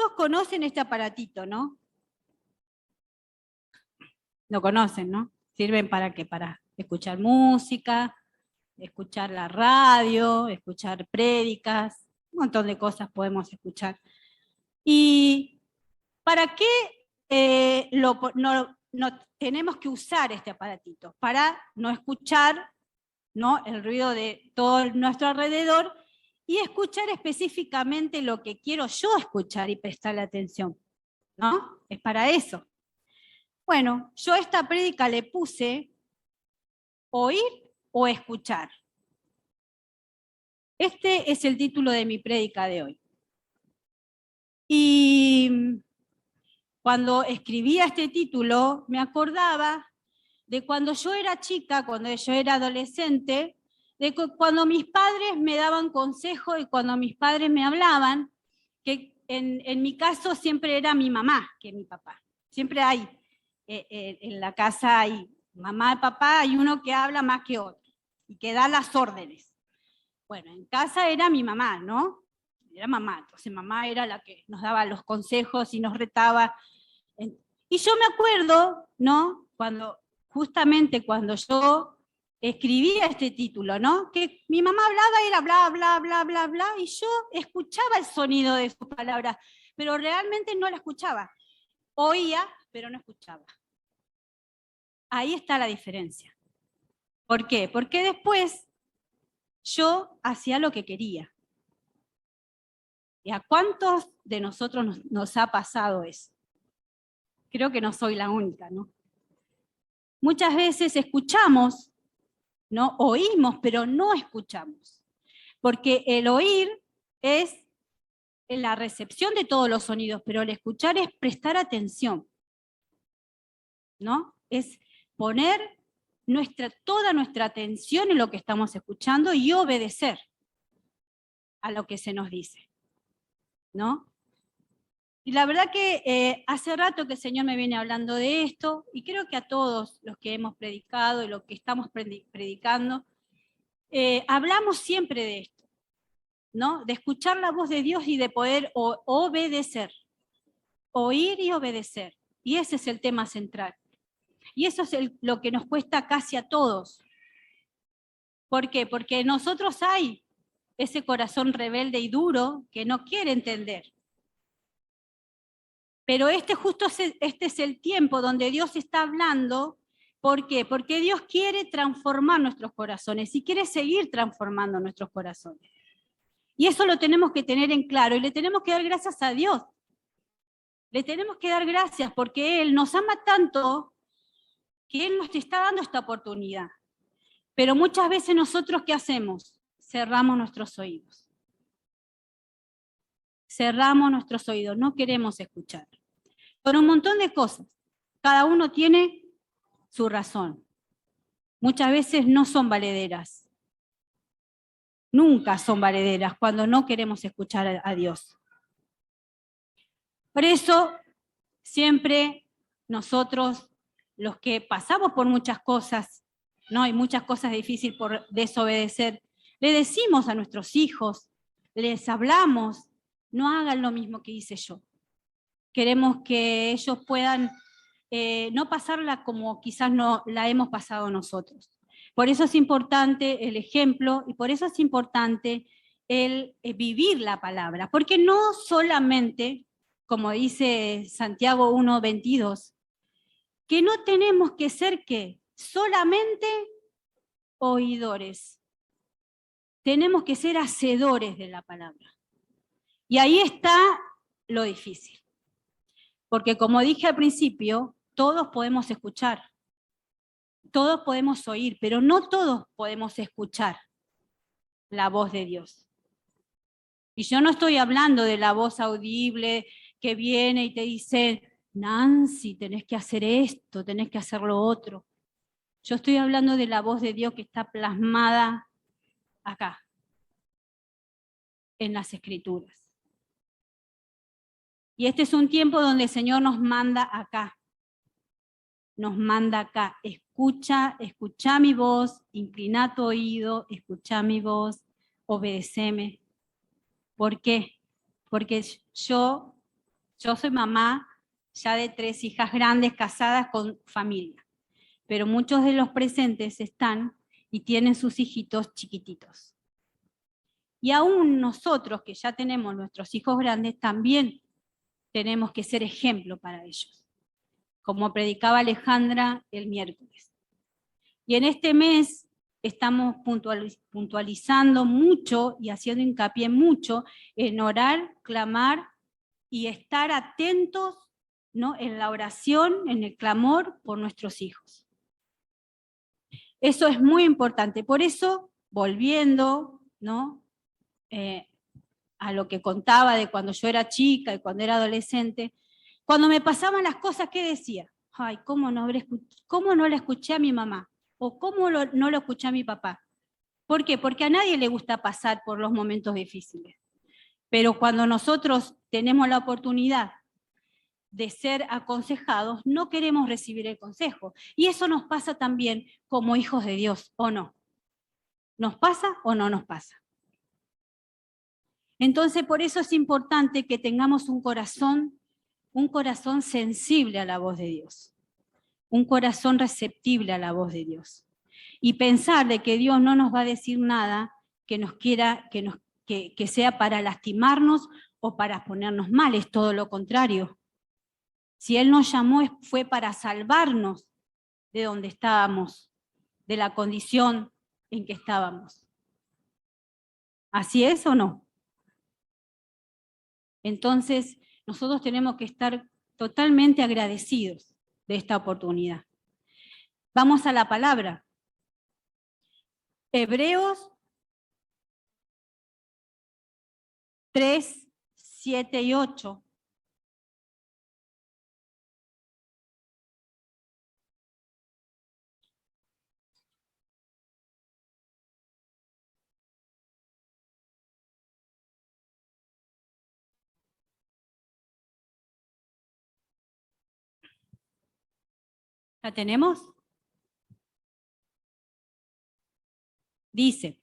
Todos conocen este aparatito, ¿no? Lo conocen, ¿no? ¿Sirven para qué? Para escuchar música, escuchar la radio, escuchar prédicas, un montón de cosas podemos escuchar. ¿Y para qué no tenemos que usar este aparatito? Para no escuchar, ¿no?, el ruido de todo nuestro alrededor y escuchar específicamente lo que quiero yo escuchar y prestarle atención, ¿no? Es para eso. Bueno, yo a esta prédica le puse oír o escuchar. Este es el título de mi prédica de hoy. Y cuando escribía este título, me acordaba de cuando yo era chica, cuando yo era adolescente, de cuando mis padres me daban consejo y cuando mis padres me hablaban, que en mi caso siempre era mi mamá que mi papá. Siempre hay, en la casa hay mamá y papá, hay uno que habla más que otro y que da las órdenes. Bueno, en casa era mi mamá, ¿no? Era mamá, entonces mamá era la que nos daba los consejos y nos retaba. Y yo me acuerdo, ¿no?, justamente cuando yo escribía este título, ¿no?, que mi mamá hablaba y era bla, bla, bla, bla, bla, y yo escuchaba el sonido de sus palabras, pero realmente no la escuchaba. Oía, pero no escuchaba. Ahí está la diferencia. ¿Por qué? Porque después yo hacía lo que quería. ¿Y a cuántos de nosotros nos ha pasado eso? Creo que no soy la única, ¿no? Muchas veces escuchamos, ¿no? Oímos, pero no escuchamos. Porque el oír es la recepción de todos los sonidos, pero el escuchar es prestar atención, ¿no? Es poner toda nuestra atención en lo que estamos escuchando y obedecer a lo que se nos dice, ¿no? Y la verdad que hace rato que el Señor me viene hablando de esto, y creo que a todos los que hemos predicado y los que estamos predicando, hablamos siempre de esto, ¿no? De escuchar la voz de Dios y de poder obedecer, oír y obedecer. Y ese es el tema central. Y eso es lo que nos cuesta casi a todos. ¿Por qué? Porque en nosotros hay ese corazón rebelde y duro que no quiere entender. Pero este es el tiempo donde Dios está hablando. ¿Por qué? Porque Dios quiere transformar nuestros corazones y quiere seguir transformando nuestros corazones. Y eso lo tenemos que tener en claro y le tenemos que dar gracias a Dios. Le tenemos que dar gracias porque Él nos ama tanto que Él nos está dando esta oportunidad. Pero muchas veces nosotros, ¿qué hacemos? Cerramos nuestros oídos. Cerramos nuestros oídos, no queremos escuchar. Por un montón de cosas. Cada uno tiene su razón. Muchas veces no son valederas. Nunca son valederas cuando no queremos escuchar a Dios. Por eso, siempre nosotros, los que pasamos por muchas cosas, ¿no? Hay muchas cosas difíciles por desobedecer, le decimos a nuestros hijos, les hablamos, no hagan lo mismo que hice yo. Queremos que ellos puedan no pasarla como quizás no la hemos pasado nosotros. Por eso es importante el ejemplo y por eso es importante el vivir la palabra, porque no solamente, como dice Santiago 1:22, que no tenemos que ser ¿qué? Solamente oidores. Tenemos que ser hacedores de la palabra. Y ahí está lo difícil. Porque como dije al principio, todos podemos escuchar, todos podemos oír, pero no todos podemos escuchar la voz de Dios. Y yo no estoy hablando de la voz audible que viene y te dice, Nancy, tenés que hacer esto, tenés que hacer lo otro. Yo estoy hablando de la voz de Dios que está plasmada acá, en las Escrituras. Y este es un tiempo donde el Señor nos manda acá. Nos manda acá. Escucha mi voz, inclina tu oído, escucha mi voz, obedéceme. ¿Por qué? Porque yo Yo soy mamá ya de 3 hijas grandes, casadas con familia, pero muchos de los presentes están y tienen sus hijitos chiquititos. Y aún nosotros, que ya tenemos nuestros hijos grandes, también tenemos que ser ejemplo para ellos, como predicaba Alejandra el miércoles. Y en este mes estamos puntualizando mucho y haciendo hincapié mucho en orar, clamar y estar atentos, ¿no?, en la oración, en el clamor por nuestros hijos. Eso es muy importante. Por eso, volviendo, ¿no?, a lo que contaba de cuando yo era chica y cuando era adolescente, cuando me pasaban las cosas, ¿qué decía? Ay, ¿cómo no le escuché a mi mamá? ¿O cómo no lo escuché a mi papá? ¿Por qué? Porque a nadie le gusta pasar por los momentos difíciles. Pero cuando nosotros tenemos la oportunidad de ser aconsejados, no queremos recibir el consejo. Y eso nos pasa también como hijos de Dios, ¿o no? ¿Nos pasa o no nos pasa? Entonces, por eso es importante que tengamos un corazón sensible a la voz de Dios, un corazón receptible a la voz de Dios. Y pensar de que Dios no nos va a decir nada que nos quiera, que sea para lastimarnos o para ponernos mal, es todo lo contrario. Si Él nos llamó fue para salvarnos de donde estábamos, de la condición en que estábamos. ¿Así es o no? Entonces, nosotros tenemos que estar totalmente agradecidos de esta oportunidad. Vamos a la palabra. Hebreos 3, 7 y 8. ¿La tenemos? Dice,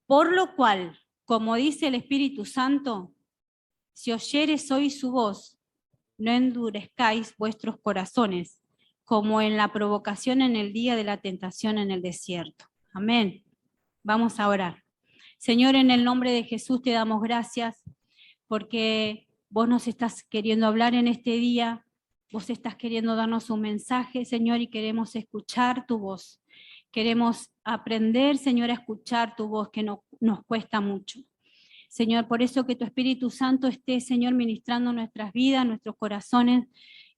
por lo cual, como dice el Espíritu Santo, si oyeres hoy su voz, no endurezcáis vuestros corazones, como en la provocación en el día de la tentación en el desierto. Amén. Vamos a orar. Señor, en el nombre de Jesús te damos gracias porque vos nos estás queriendo hablar en este día, vos estás queriendo darnos un mensaje, Señor, y queremos escuchar tu voz. Queremos aprender, Señor, a escuchar tu voz, que nos cuesta mucho. Señor, por eso que tu Espíritu Santo esté, Señor, ministrando nuestras vidas, nuestros corazones,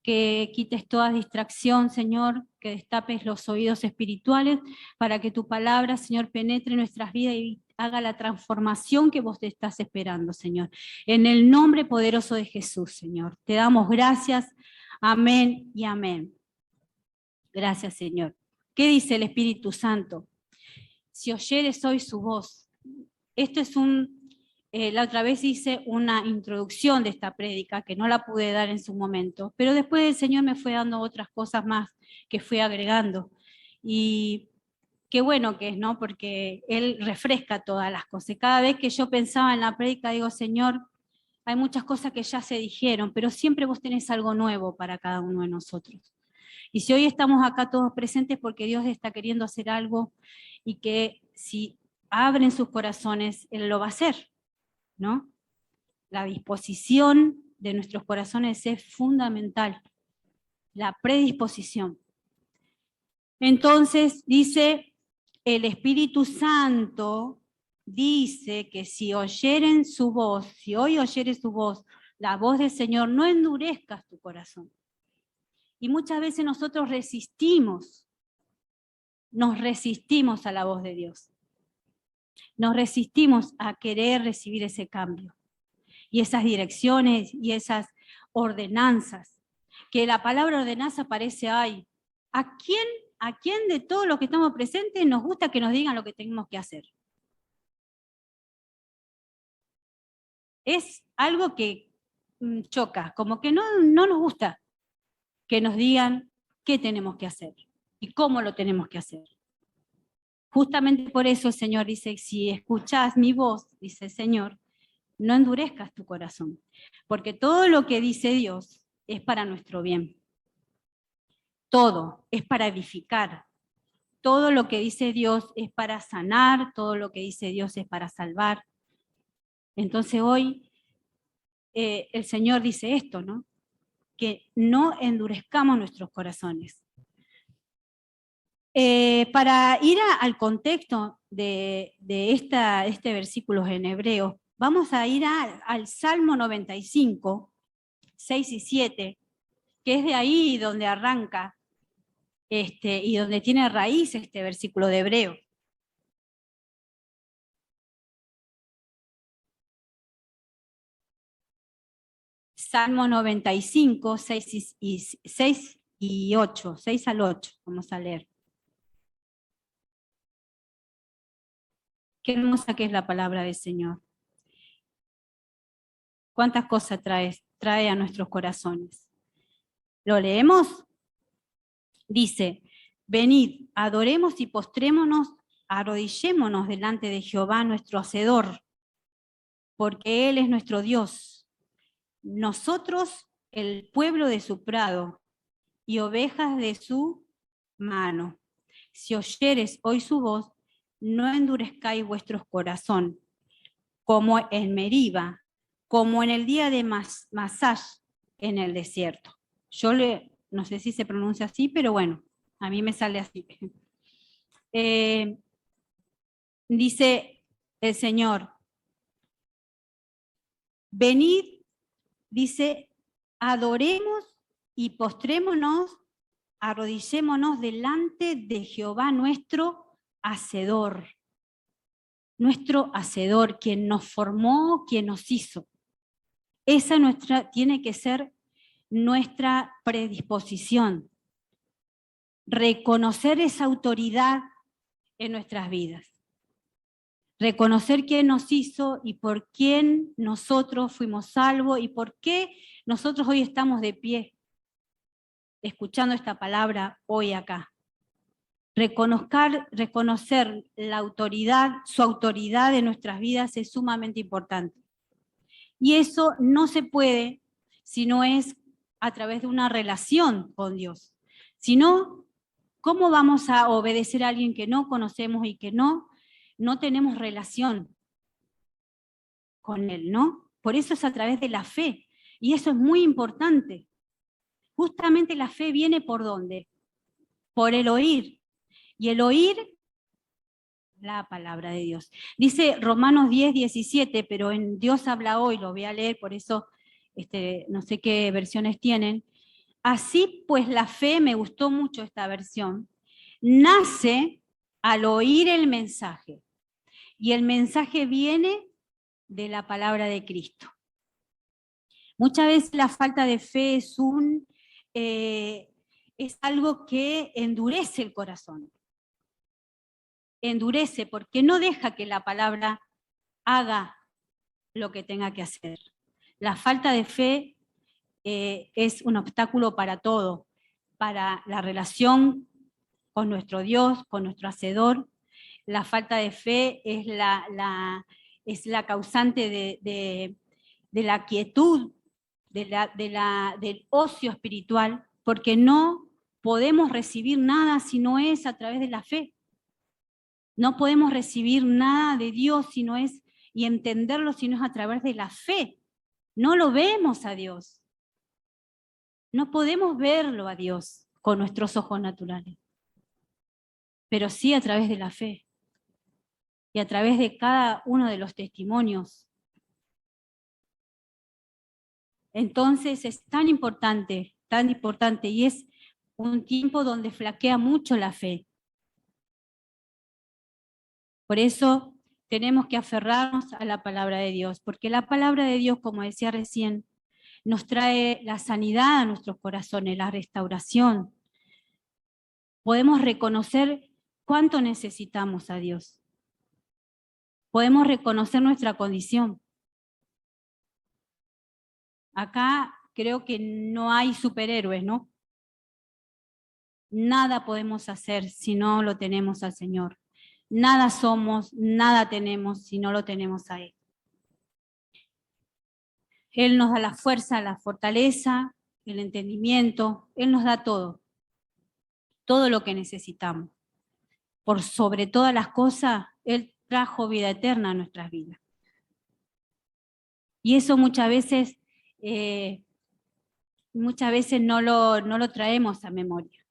que quites toda distracción, Señor, que destapes los oídos espirituales para que tu palabra, Señor, penetre en nuestras vidas y haga la transformación que vos te estás esperando, Señor. En el nombre poderoso de Jesús, Señor. Te damos gracias. Amén y amén. Gracias, Señor. ¿Qué dice el Espíritu Santo? Si oyeres hoy su voz. Esto es la otra vez hice una introducción de esta prédica que no la pude dar en su momento, pero después el Señor me fue dando otras cosas más que fui agregando. Y qué bueno que es, ¿no? Porque Él refresca todas las cosas. Cada vez que yo pensaba en la prédica, digo, Señor, hay muchas cosas que ya se dijeron, pero siempre vos tenés algo nuevo para cada uno de nosotros. Y si hoy estamos acá todos presentes porque Dios está queriendo hacer algo y que si abren sus corazones, Él lo va a hacer, ¿no? La disposición de nuestros corazones es fundamental, la predisposición. Entonces dice, el Espíritu Santo dice que si oyeren su voz, si hoy oyeres su voz, la voz del Señor, no endurezcas tu corazón. Y muchas veces nosotros nos resistimos a la voz de Dios. Nos resistimos a querer recibir ese cambio y esas direcciones y esas ordenanzas. Que la palabra ordenanza parece, ay, ¿a quién de todos los que estamos presentes nos gusta que nos digan lo que tenemos que hacer? Es algo que choca, como que no nos gusta que nos digan qué tenemos que hacer y cómo lo tenemos que hacer. Justamente por eso el Señor dice, si escuchás mi voz, dice el Señor, no endurezcas tu corazón, porque todo lo que dice Dios es para nuestro bien. Todo es para edificar. Todo lo que dice Dios es para sanar, todo lo que dice Dios es para salvar. Entonces hoy el Señor dice esto, ¿no? Que no endurezcamos nuestros corazones. Para ir al contexto de este versículo en Hebreos, vamos a ir al Salmo 95, 6 y 7, que es de ahí donde arranca y donde tiene raíz este versículo de Hebreo. Salmo 95, 6 y 8, 6 al 8, vamos a leer. Qué hermosa que es la palabra del Señor. ¿Cuántas cosas trae a nuestros corazones? ¿Lo leemos? Dice, venid, adoremos y postrémonos, arrodillémonos delante de Jehová nuestro Hacedor, porque Él es nuestro Dios. Nosotros, el pueblo de su prado, y ovejas de su mano. Si oyeres hoy su voz, no endurezcáis vuestros corazón, como en Meriba, como en el día de Masash en el desierto. No sé si se pronuncia así, pero bueno, a mí me sale así. Dice el Señor, venid, dice, adoremos y postrémonos, arrodillémonos delante de Jehová nuestro Hacedor. Nuestro Hacedor, quien nos formó, quien nos hizo. Esa tiene que ser nuestra predisposición. Reconocer esa autoridad en nuestras vidas. Reconocer quién nos hizo y por quién nosotros fuimos salvos y por qué nosotros hoy estamos de pie, escuchando esta palabra hoy acá. Reconocer la autoridad, su autoridad en nuestras vidas es sumamente importante. Y eso no se puede si no es a través de una relación con Dios. Si no, ¿cómo vamos a obedecer a alguien que no conocemos y que no tenemos relación con Él, ¿no? Por eso es a través de la fe. Y eso es muy importante. Justamente la fe viene ¿por dónde? Por el oír. Y el oír la palabra de Dios. Dice Romanos 10, 17, pero en Dios habla hoy, lo voy a leer, por eso no sé qué versiones tienen. Así pues la fe, me gustó mucho esta versión, nace al oír el mensaje. Y el mensaje viene de la palabra de Cristo. Muchas veces la falta de fe es algo que endurece el corazón. Endurece porque no deja que la palabra haga lo que tenga que hacer. La falta de fe es un obstáculo para todo, para la relación con nuestro Dios, con nuestro Hacedor. La falta de fe es la causante de la quietud, del ocio espiritual, porque no podemos recibir nada si no es a través de la fe. No podemos recibir nada de Dios y entenderlo si no es a través de la fe. No lo vemos a Dios. No podemos verlo a Dios con nuestros ojos naturales, pero sí a través de la fe y a través de cada uno de los testimonios. Entonces es tan importante y es un tiempo donde flaquea mucho la fe. Por eso tenemos que aferrarnos a la palabra de Dios, porque la palabra de Dios, como decía recién, nos trae la sanidad a nuestros corazones, la restauración. Podemos reconocer cuánto necesitamos a Dios. Podemos reconocer nuestra condición. Acá creo que no hay superhéroes, ¿no? Nada podemos hacer si no lo tenemos al Señor. Nada somos, nada tenemos si no lo tenemos a Él. Él nos da la fuerza, la fortaleza, el entendimiento, Él nos da todo lo que necesitamos. Por sobre todas las cosas, Él trajo vida eterna a nuestras vidas. Y eso muchas veces no lo traemos a memoria.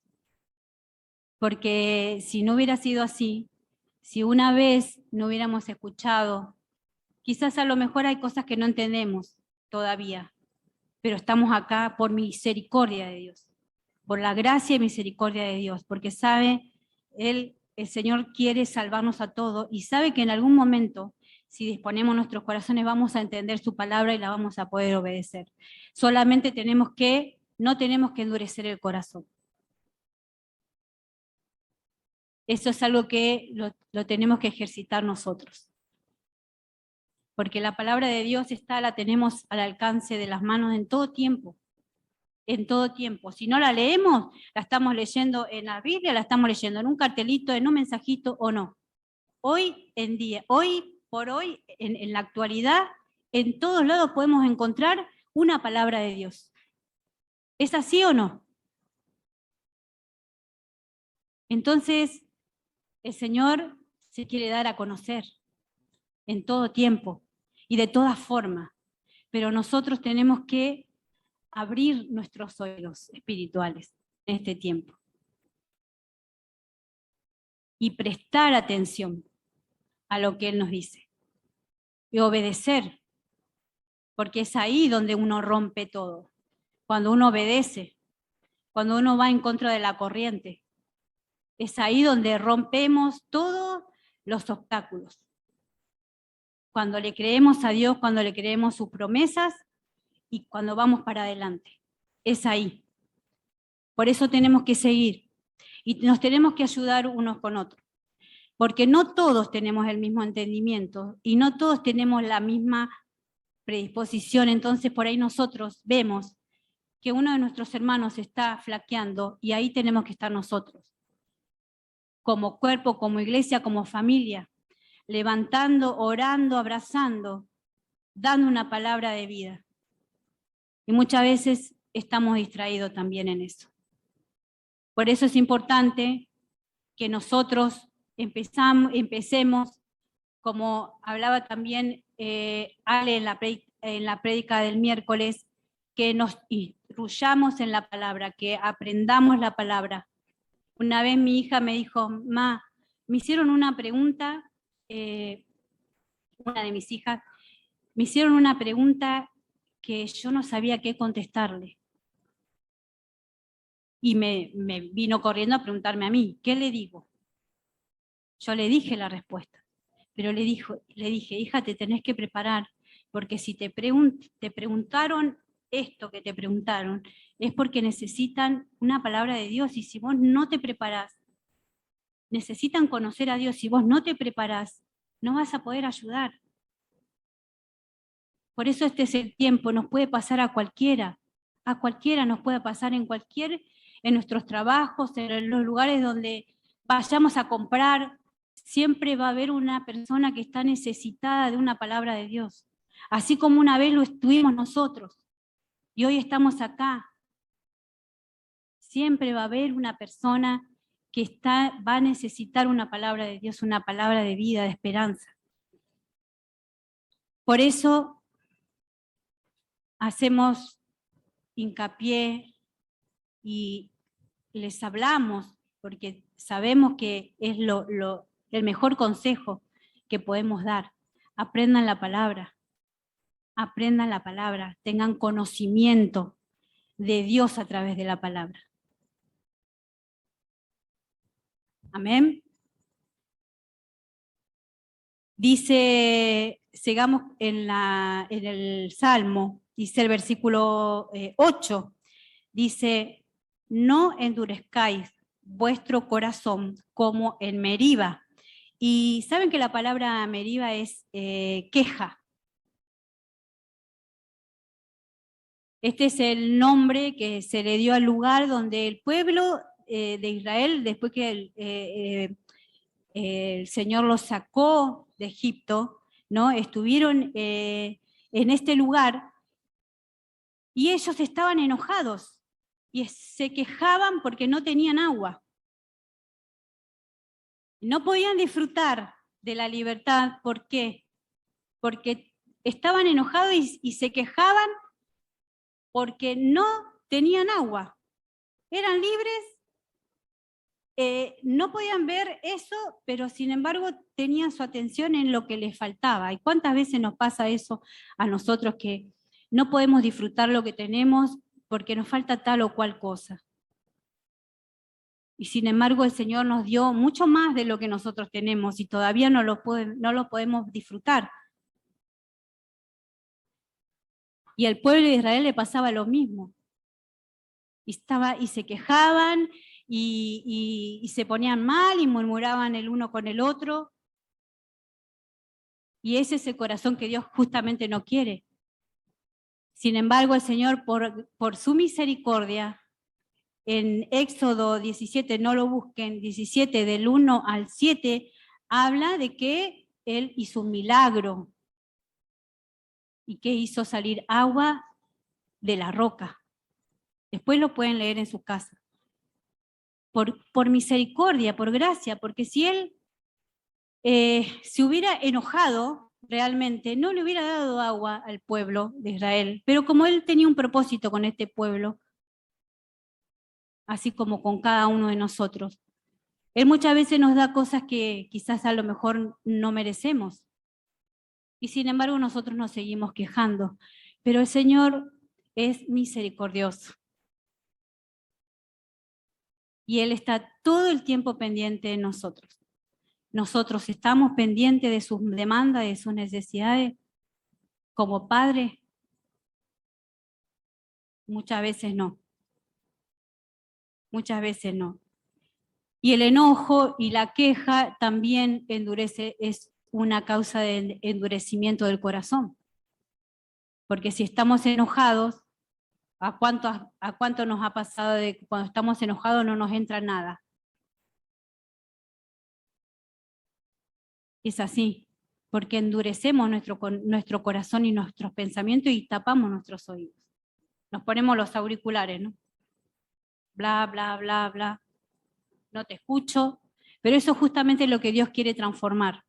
Porque si no hubiera sido así, si una vez no hubiéramos escuchado, quizás a lo mejor hay cosas que no entendemos todavía, pero estamos acá por misericordia de Dios, por la gracia y misericordia de Dios, porque sabe, el Señor quiere salvarnos a todos y sabe que en algún momento, si disponemos nuestros corazones, vamos a entender su palabra y la vamos a poder obedecer. Solamente no tenemos que endurecer el corazón. Eso es algo que lo tenemos que ejercitar nosotros. Porque la palabra de Dios la tenemos al alcance de las manos en todo tiempo. En todo tiempo. Si no la leemos, la estamos leyendo en la Biblia, la estamos leyendo en un cartelito, en un mensajito o no. Hoy en día, hoy por hoy, en la actualidad, en todos lados podemos encontrar una palabra de Dios. ¿Es así o no? Entonces, el Señor se quiere dar a conocer en todo tiempo y de todas formas, pero nosotros tenemos que abrir nuestros oídos espirituales en este tiempo y prestar atención a lo que Él nos dice y obedecer, porque es ahí donde uno rompe todo, cuando uno obedece, cuando uno va en contra de la corriente, es ahí donde rompemos todos los obstáculos. Cuando le creemos a Dios, cuando le creemos sus promesas y cuando vamos para adelante, es ahí. Por eso tenemos que seguir y nos tenemos que ayudar unos con otros, porque no todos tenemos el mismo entendimiento y no todos tenemos la misma predisposición. Entonces por ahí nosotros vemos que uno de nuestros hermanos está flaqueando y ahí tenemos que estar nosotros, como cuerpo, como iglesia, como familia, levantando, orando, abrazando, dando una palabra de vida. Y muchas veces estamos distraídos también en eso. Por eso es importante que nosotros empecemos, como hablaba también Ale en la prédica del miércoles, que nos instruyamos en la palabra, que aprendamos la palabra. Una vez mi hija me dijo, ma, me hicieron una pregunta, una de mis hijas, me hicieron una pregunta que yo no sabía qué contestarle. Y me vino corriendo a preguntarme a mí, ¿qué le digo? Yo le dije la respuesta, pero le dije, hija, te tenés que preparar, porque si te preguntaron esto que te preguntaron, es porque necesitan una palabra de Dios, y si vos no te preparás, necesitan conocer a Dios, si vos no te preparás, no vas a poder ayudar. Por eso este es el tiempo, nos puede pasar a cualquiera nos puede pasar en nuestros trabajos, en los lugares donde vayamos a comprar, siempre va a haber una persona que está necesitada de una palabra de Dios. Así como una vez lo estuvimos nosotros y hoy estamos acá. Siempre va a haber una persona que va a necesitar una palabra de Dios, una palabra de vida, de esperanza. Por eso hacemos hincapié y les hablamos, porque sabemos que es el mejor consejo que podemos dar. Aprendan la palabra, tengan conocimiento de Dios a través de la palabra. Amén. Dice, sigamos en el Salmo, dice el versículo 8, dice, no endurezcáis vuestro corazón como en Meriba. Y saben que la palabra Meriba es queja. Este es el nombre que se le dio al lugar donde el pueblo de Israel, después que el Señor los sacó de Egipto, ¿no? Estuvieron en este lugar Y ellos estaban enojados y se quejaban porque no tenían agua. No podían disfrutar de la libertad. ¿Por qué? Porque estaban enojados y se quejaban porque no tenían agua. Eran libres, no podían ver eso, pero sin embargo tenían su atención en lo que les faltaba. ¿Y cuántas veces nos pasa eso a nosotros, que no podemos disfrutar lo que tenemos porque nos falta tal o cual cosa? Y sin embargo el Señor nos dio mucho más de lo que nosotros tenemos y todavía no lo podemos disfrutar. Y al pueblo de Israel le pasaba lo mismo. Y se quejaban y se ponían mal y murmuraban el uno con el otro. Y ese es el corazón que Dios justamente no quiere. Sin embargo, el Señor, por su misericordia, en Éxodo 17, no lo busquen, 17 del 1 al 7, habla de que Él hizo un milagro y que hizo salir agua de la roca. Después lo pueden leer en su casa. Por misericordia, por gracia, porque si Él se hubiera enojado realmente, no le hubiera dado agua al pueblo de Israel. Pero como Él tenía un propósito con este pueblo, así como con cada uno de nosotros, Él muchas veces nos da cosas que quizás a lo mejor no merecemos. Y sin embargo nosotros nos seguimos quejando. Pero el Señor es misericordioso. Y Él está todo el tiempo pendiente de nosotros. Nosotros estamos pendientes de sus demandas, de sus necesidades. Como padre, muchas veces no. Muchas veces no. Y el enojo y la queja también es una causa de endurecimiento del corazón. Porque si estamos enojados, ¿a cuánto nos ha pasado de que cuando estamos enojados no nos entra nada? Es así, porque endurecemos nuestro corazón y nuestros pensamientos y tapamos nuestros oídos. Nos ponemos los auriculares, ¿no? Bla, bla, bla, bla. No te escucho. Pero eso es justamente lo que Dios quiere transformar,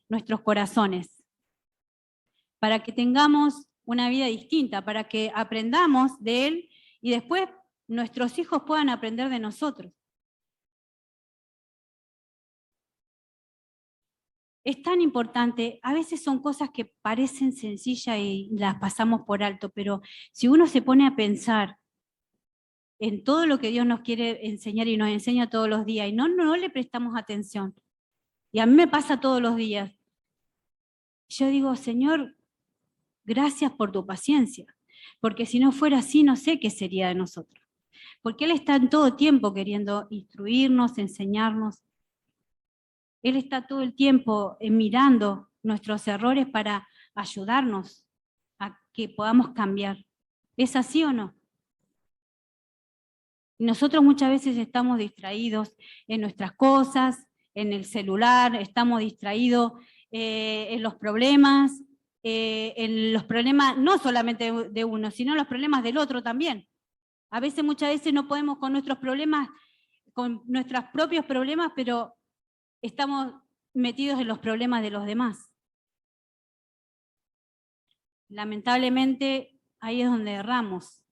nuestros corazones, para que tengamos una vida distinta, para que aprendamos de Él y después nuestros hijos puedan aprender de nosotros. Es tan importante, a veces son cosas que parecen sencillas y las pasamos por alto, pero si uno se pone a pensar en todo lo que Dios nos quiere enseñar y nos enseña todos los días y no le prestamos atención, y a mí me pasa todos los días, yo digo, Señor, gracias por tu paciencia, porque si no fuera así no sé qué sería de nosotros, porque Él está en todo tiempo queriendo instruirnos, enseñarnos. Él está todo el tiempo mirando nuestros errores para ayudarnos a que podamos cambiar. ¿Es así o no? Nosotros muchas veces estamos distraídos en nuestras cosas, en el celular, estamos distraídos en los problemas no solamente de uno, sino los problemas del otro también. A veces, muchas veces no podemos con nuestros problemas, con nuestros propios problemas, pero estamos metidos en los problemas de los demás. Lamentablemente, ahí es donde erramos.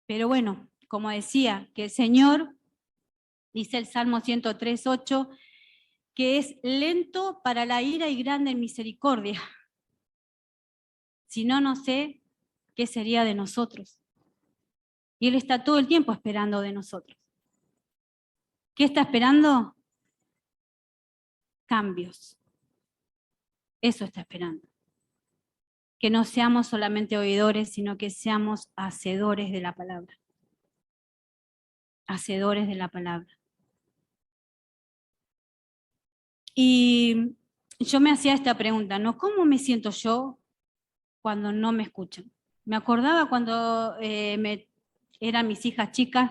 Pero bueno, como decía, que el Señor, dice el Salmo 103:8, que es lento para la ira y grande en misericordia. Si no, no sé qué sería de nosotros. Y Él está todo el tiempo esperando de nosotros. ¿Qué está esperando? Cambios. Eso está esperando. Que no seamos solamente oidores, sino que seamos hacedores de la palabra. Hacedores de la palabra. Y yo me hacía esta pregunta, ¿no? ¿Cómo me siento yo cuando no me escuchan? Me acordaba cuando eran mis hijas chicas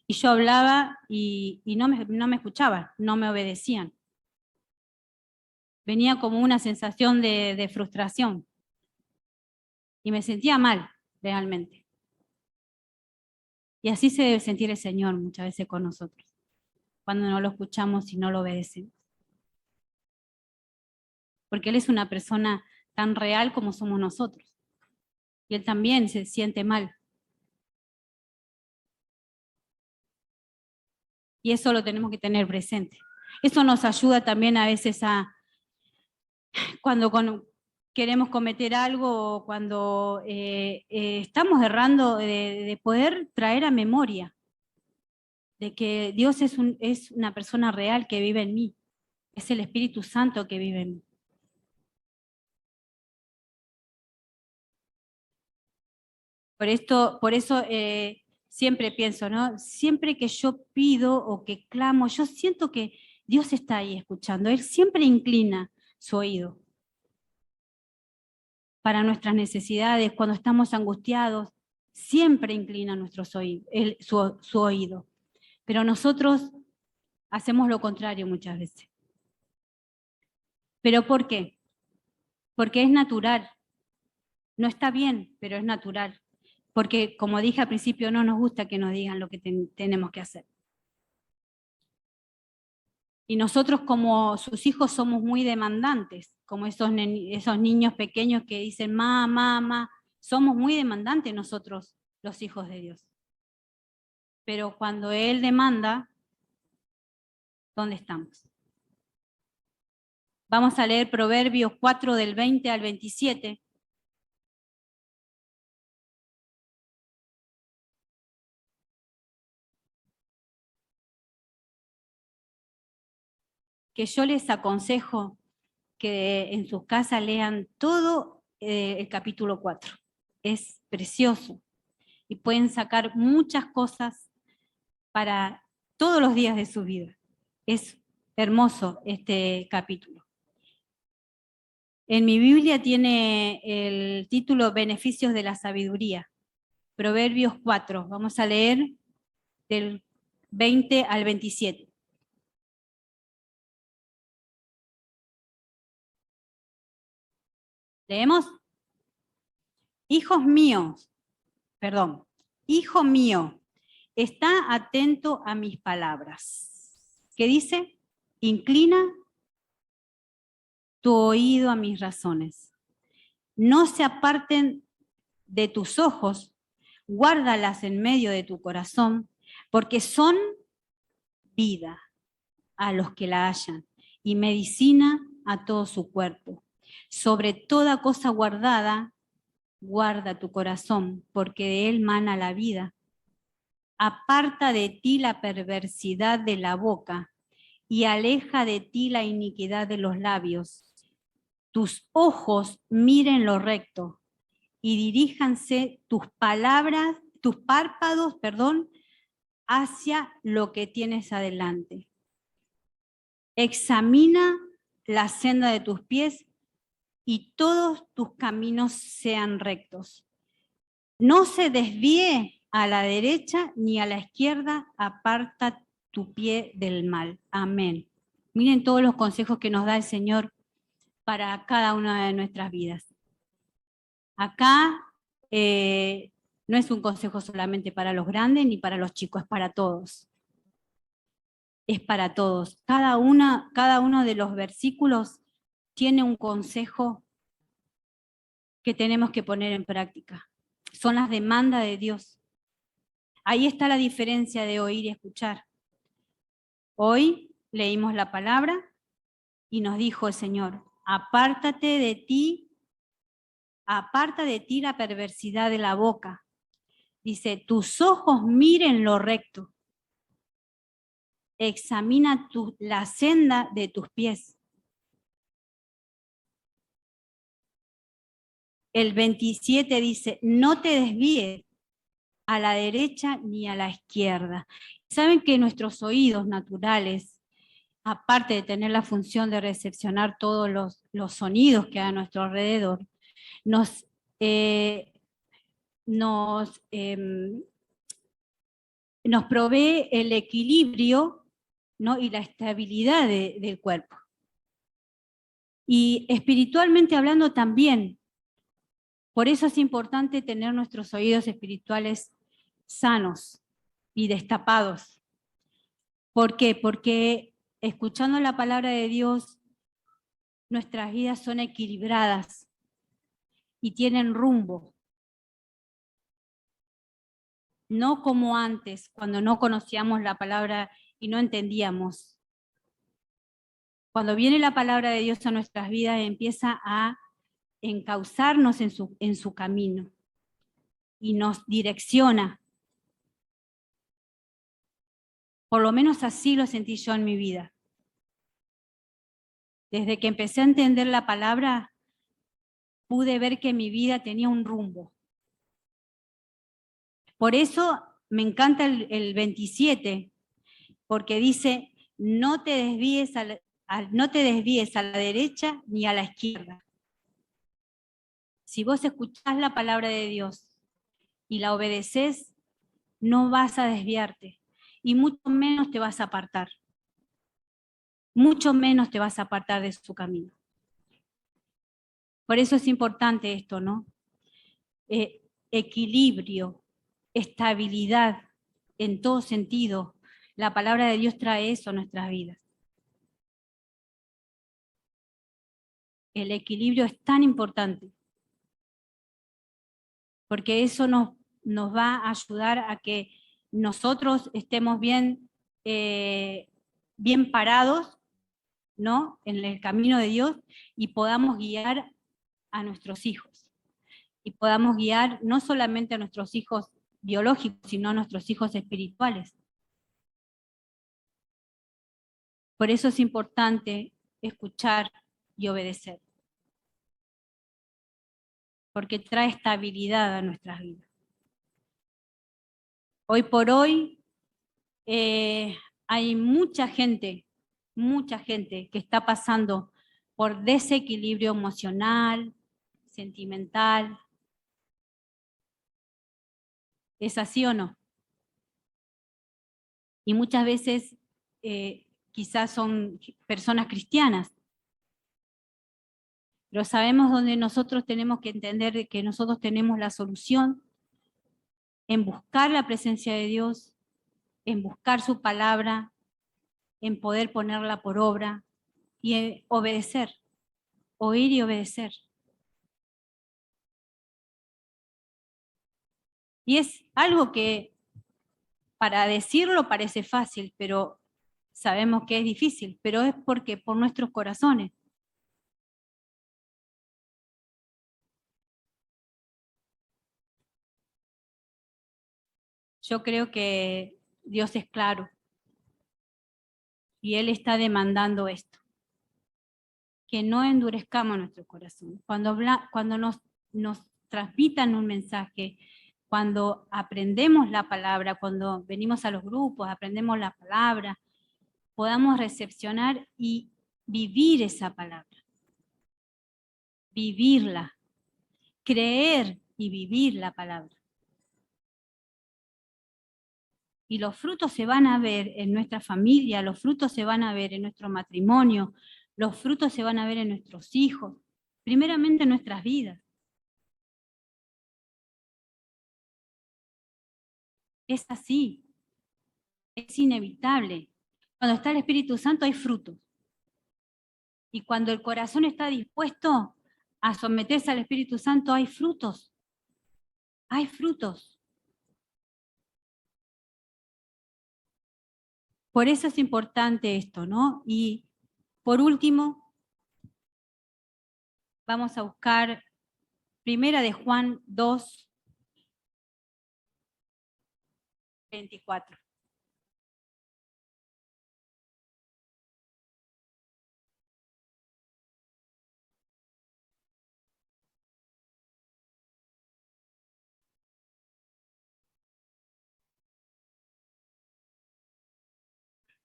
y yo hablaba y no me escuchaban, no me obedecían. Venía como una sensación de frustración y me sentía mal. realmente. Y así se debe sentir el Señor muchas veces con nosotros, cuando no lo escuchamos y no lo obedecemos. Porque Él es una persona tan real como somos nosotros. Y Él también se siente mal. Y eso lo tenemos que tener presente. Eso nos ayuda también a veces cuando queremos cometer algo o cuando estamos errando, de poder traer a memoria de que Dios es una persona real que vive en mí. Es el Espíritu Santo que vive en mí. Por eso siempre pienso, ¿no? Siempre que yo pido o que clamo, yo siento que Dios está ahí escuchando. Él siempre inclina su oído para nuestras necesidades. Cuando estamos angustiados, siempre inclina nuestros oídos, su oído. Pero nosotros hacemos lo contrario muchas veces. ¿Pero por qué? Porque es natural. No está bien, pero es natural. Porque, como dije al principio, no nos gusta que nos digan lo que tenemos que hacer. Y nosotros como sus hijos somos muy demandantes, como esos niños pequeños que dicen, mamá, somos muy demandantes nosotros, los hijos de Dios. Pero cuando Él demanda, ¿dónde estamos? Vamos a leer Proverbios 4 del 20 al 27. Que yo les aconsejo que en sus casas lean todo el capítulo 4. Es precioso y pueden sacar muchas cosas para todos los días de su vida. Es hermoso este capítulo. En mi Biblia tiene el título Beneficios de la Sabiduría. Proverbios 4. Vamos a leer del 20 al 27. ¿Leemos? Hijo mío, está atento a mis palabras. ¿Qué dice? Inclina tu oído a mis razones. No se aparten de tus ojos, guárdalas en medio de tu corazón, porque son vida a los que la hallan y medicina a todo su cuerpo. Sobre toda cosa guardada, guarda tu corazón, porque de él mana la vida. Aparta de ti la perversidad de la boca y aleja de ti la iniquidad de los labios. Tus ojos miren lo recto y diríjanse tus párpados, hacia lo que tienes adelante. Examina la senda de tus pies y todos tus caminos sean rectos. No se desvíe a la derecha ni a la izquierda, aparta tu pie del mal. Amén. Miren todos los consejos que nos da el Señor para cada una de nuestras vidas. Acá no es un consejo solamente para los grandes ni para los chicos, es para todos. Es para todos. Cada uno de los versículos tiene un consejo que tenemos que poner en práctica. Son las demandas de Dios. Ahí está la diferencia de oír y escuchar. Hoy leímos la palabra y nos dijo el Señor, aparta de ti la perversidad de la boca. Dice, tus ojos miren lo recto. Examina la senda de tus pies. El 27 dice, no te desvíes a la derecha ni a la izquierda. Saben que nuestros oídos naturales, aparte de tener la función de recepcionar todos los sonidos que hay a nuestro alrededor, nos provee el equilibrio, ¿no? Y la estabilidad del cuerpo. Y espiritualmente hablando también, Por eso es importante tener nuestros oídos espirituales sanos y destapados. ¿Por qué? Porque escuchando la palabra de Dios, nuestras vidas son equilibradas y tienen rumbo. No como antes, cuando no conocíamos la palabra y no entendíamos. Cuando viene la palabra de Dios a nuestras vidas, empieza a encauzarnos en su camino y nos direcciona. Por lo menos así lo sentí yo en mi vida. Desde que empecé a entender la palabra, pude ver que mi vida tenía un rumbo. Por eso me encanta el 27, porque dice, no te desvíes no te desvíes a la derecha ni a la izquierda. Si vos escuchás la palabra de Dios y la obedeces, no vas a desviarte y mucho menos te vas a apartar. Mucho menos te vas a apartar de su camino. Por eso es importante esto, ¿no? Equilibrio, estabilidad en todo sentido. La palabra de Dios trae eso a nuestras vidas. El equilibrio es tan importante, porque eso nos va a ayudar a que nosotros estemos bien parados, ¿no? En el camino de Dios y podamos guiar a nuestros hijos. Y podamos guiar no solamente a nuestros hijos biológicos, sino a nuestros hijos espirituales. Por eso es importante escuchar y obedecer, porque trae estabilidad a nuestras vidas. Hoy por hoy hay mucha gente que está pasando por desequilibrio emocional, sentimental. ¿Es así o no? Y muchas veces quizás son personas cristianas, pero sabemos dónde nosotros tenemos que entender que nosotros tenemos la solución en buscar la presencia de Dios, en buscar su palabra, en poder ponerla por obra y obedecer, oír y obedecer. Y es algo que para decirlo parece fácil, pero sabemos que es difícil, pero es porque por nuestros corazones. Yo creo que Dios es claro y Él está demandando esto, que no endurezcamos nuestro corazón. Cuando nos transmitan un mensaje, cuando aprendemos la palabra, cuando venimos a los grupos, aprendemos la palabra, podamos recepcionar y vivir esa palabra, vivirla, creer y vivir la palabra. Y los frutos se van a ver en nuestra familia, los frutos se van a ver en nuestro matrimonio, los frutos se van a ver en nuestros hijos, primeramente en nuestras vidas. Es así, es inevitable. Cuando está el Espíritu Santo hay frutos. Y cuando el corazón está dispuesto a someterse al Espíritu Santo, hay frutos. Hay frutos. Por eso es importante esto, ¿no? Y por último, vamos a buscar Primera de Juan 2, 24.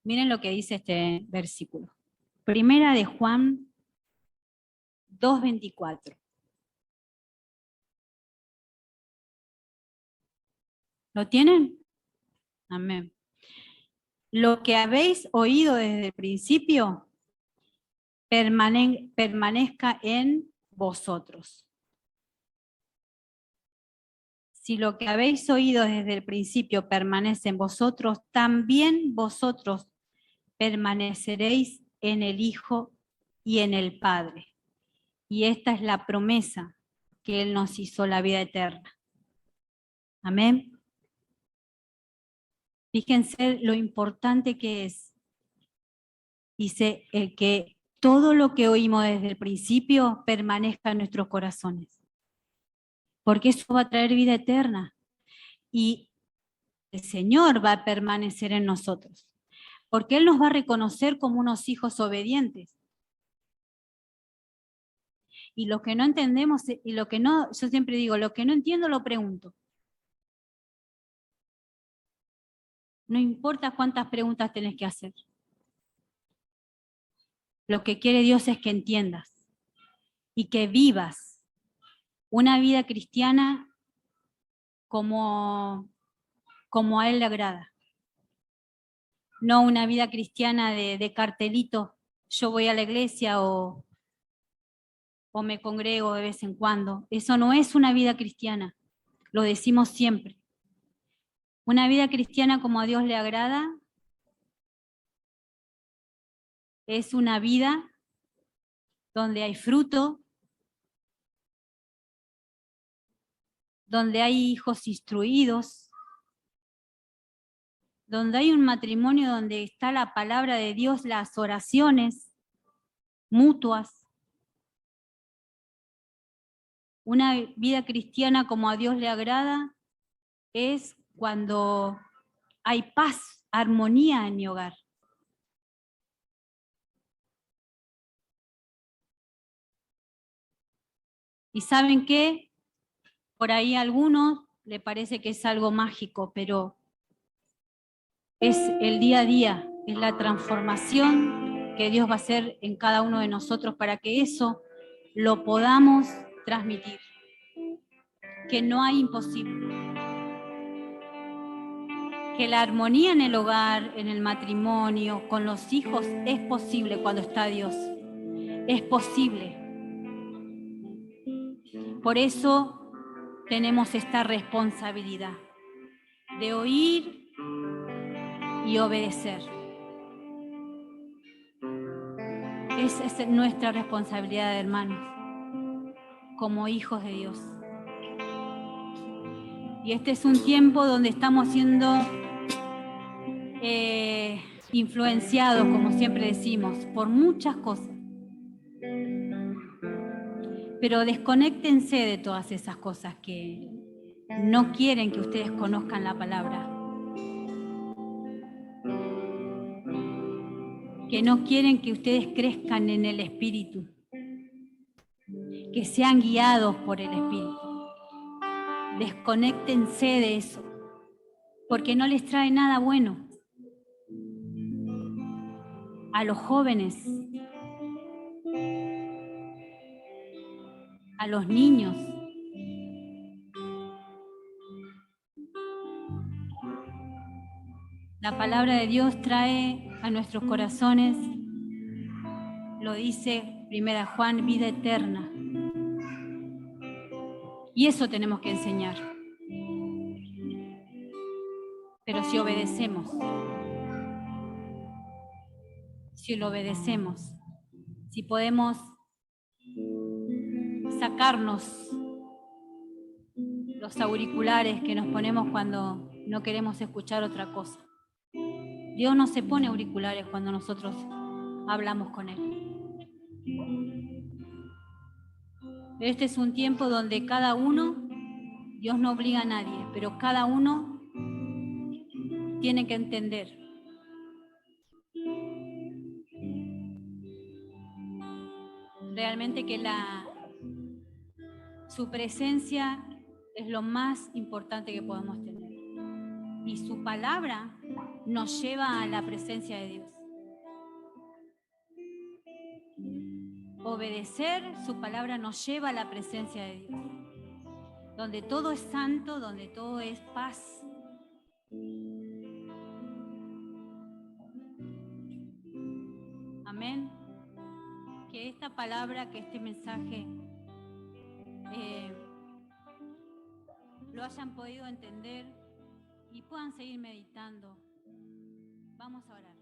Miren lo que dice este versículo. Primera de Juan 2:24. ¿Lo tienen? Amén. Lo que habéis oído desde el principio permanezca en vosotros. si lo que habéis oído desde el principio permanece en vosotros, también vosotros permaneceréis en el Hijo y en el Padre. Y esta es la promesa que Él nos hizo, la vida eterna. Amén. Fíjense lo importante que es. Dice, el que todo lo que oímos desde el principio permanezca en nuestros corazones. Porque eso va a traer vida eterna. Y el Señor va a permanecer en nosotros. Porque Él nos va a reconocer como unos hijos obedientes. Y lo que no entendemos, y lo que no, yo siempre digo, lo que no entiendo lo pregunto. No importa cuántas preguntas tenés que hacer. Lo que quiere Dios es que entiendas y que vivas una vida cristiana como a Él le agrada. No una vida cristiana de cartelito, yo voy a la iglesia o me congrego de vez en cuando. Eso no es una vida cristiana, lo decimos siempre. Una vida cristiana como a Dios le agrada es una vida donde hay fruto, donde hay hijos instruidos, donde hay un matrimonio donde está la palabra de Dios, las oraciones mutuas. Una vida cristiana como a Dios le agrada es cuando hay paz, armonía en mi hogar. ¿Y saben qué? Por ahí a algunos le parece que es algo mágico, pero es el día a día, es la transformación que Dios va a hacer en cada uno de nosotros para que eso lo podamos transmitir. Que no hay imposible. Que la armonía en el hogar, en el matrimonio, con los hijos, es posible cuando está Dios. Es posible. Por eso tenemos esta responsabilidad de oír y obedecer. Esa es nuestra responsabilidad, hermanos, como hijos de Dios. Y este es un tiempo donde estamos siendo influenciados, como siempre decimos, por muchas cosas. Pero desconéctense de todas esas cosas que no quieren que ustedes conozcan la palabra. Que no quieren que ustedes crezcan en el Espíritu. Que sean guiados por el Espíritu. Desconéctense de eso, porque no les trae nada bueno. A los jóvenes, a los niños. La palabra de Dios trae a nuestros corazones, lo dice 1 Juan, vida eterna. Y eso tenemos que enseñar. Pero si obedecemos, si lo obedecemos, si podemos sacarnos los auriculares que nos ponemos cuando no queremos escuchar otra cosa. Dios no se pone auriculares cuando nosotros hablamos con Él. Pero este es un tiempo donde cada uno, Dios no obliga a nadie, pero cada uno tiene que entender realmente que su presencia es lo más importante que podemos tener. Y su palabra nos lleva a la presencia de Dios. Obedecer su palabra nos lleva a la presencia de Dios. Donde todo es santo, donde todo es paz. Amén. Que esta palabra, que este mensaje lo hayan podido entender y puedan seguir meditando. Vamos a orar.